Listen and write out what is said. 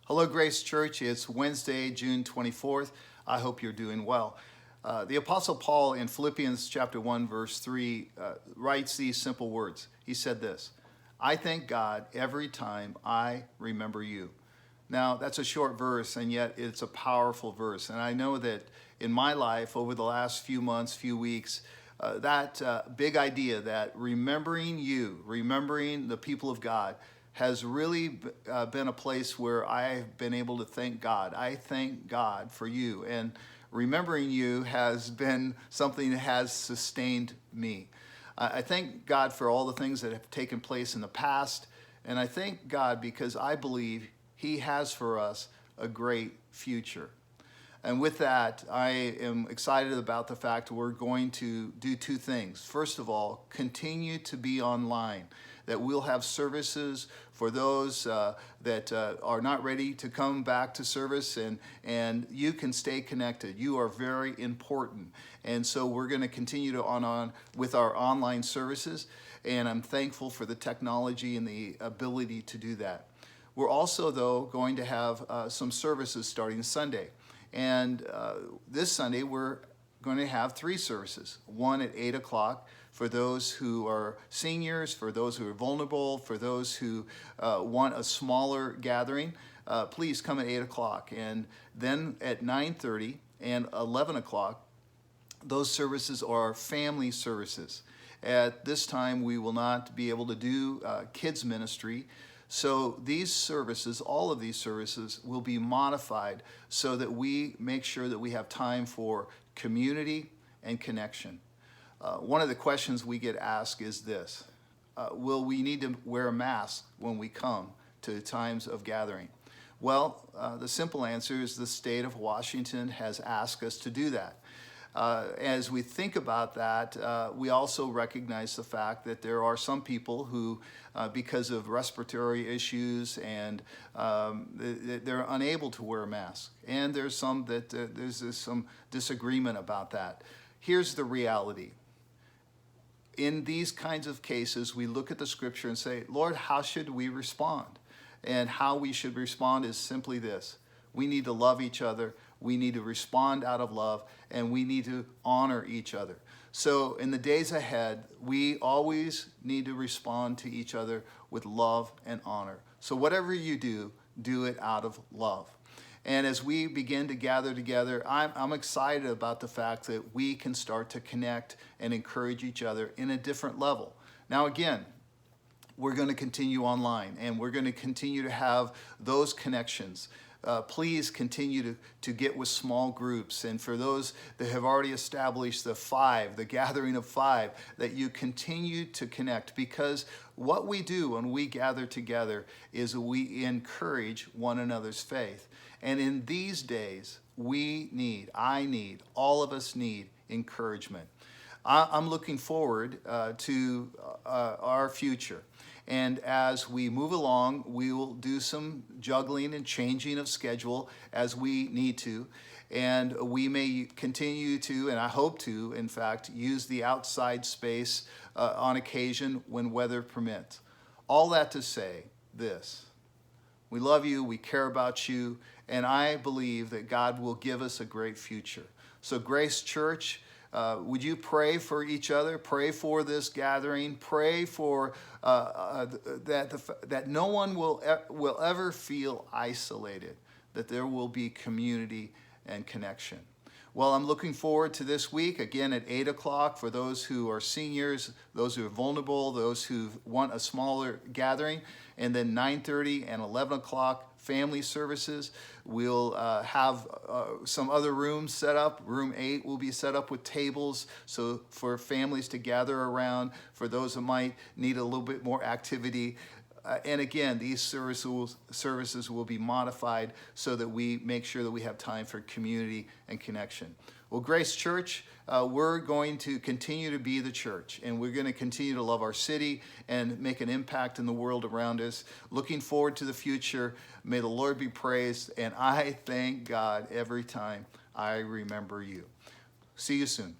Hello, Grace Church. It's Wednesday, June 24th. I hope you're doing well. The Apostle Paul in Philippians chapter 1, verse 3 writes these simple words. He said this, "I thank God every time I remember you." Now, that's a short verse, and yet it's a powerful verse. And I know that in my life, over the last few months, few weeks, that big idea that remembering you, remembering the people of God, has really been a place where I've been able to thank God. I thank God for you. And remembering you has been something that has sustained me. I thank God for all the things that have taken place in the past. And I thank God because I believe He has for us a great future. And with that, I am excited about the fact we're going to do two things. First of all, continue to be online, that we'll have services for those that are not ready to come back to service, and you can stay connected. You are very important. And so we're going to continue to on with our online services, and I'm thankful for the technology and the ability to do that. We're also, though, going to have some services starting Sunday. And this Sunday, we're going to have three services. One at 8 o'clock for those who are seniors, for those who are vulnerable, for those who want a smaller gathering. Please come at 8 o'clock. And then at 9:30 and 11 o'clock, those services are family services. At this time, we will not be able to do kids ministry. So these services, all of these services, will be modified so that we make sure that we have time for community and connection. One of the questions we get asked is this, will we need to wear a mask when we come to times of gathering? Well, the simple answer is the state of Washington has asked us to do that. As we think about that, we also recognize the fact that there are some people who, because of respiratory issues, and they're unable to wear a mask. And there's some that there's some disagreement about that. Here's the reality. In these kinds of cases, we look at the scripture and say, Lord, how should we respond? And how we should respond is simply this. We need to love each other. We need to respond out of love, and we need to honor each other. So in the days ahead, we always need to respond to each other with love and honor. So whatever you do, do it out of love. And as we begin to gather together, I'm excited about the fact that we can start to connect and encourage each other in a different level. Now again, we're going to continue online, and we're going to continue to have those connections. Please continue to get with small groups. And for those that have already established the gathering of 5, that you continue to connect. Because what we do when we gather together is we encourage one another's faith. And in these days, all of us need encouragement. I'm looking forward to our future. And as we move along, we will do some juggling and changing of schedule as we need to. And we may continue to, and I hope to, in fact, use the outside space on occasion when weather permits. All that to say this. We love you, we care about you, and I believe that God will give us a great future. So Grace Church, would you pray for each other? Pray for this gathering. Pray for that no one will ever feel isolated, that there will be community and connection. Well, I'm looking forward to this week, again at 8 o'clock for those who are seniors, those who are vulnerable, those who want a smaller gathering, and then 9:30 and 11 o'clock family services. We'll have some other rooms set up. Room 8 will be set up with tables so for families to gather around, for those that might need a little bit more activity. And again, these services will be modified so that we make sure that we have time for community and connection. Well, Grace Church, we're going to continue to be the church, and we're going to continue to love our city and make an impact in the world around us. Looking forward to the future. May the Lord be praised, and I thank God every time I remember you. See you soon.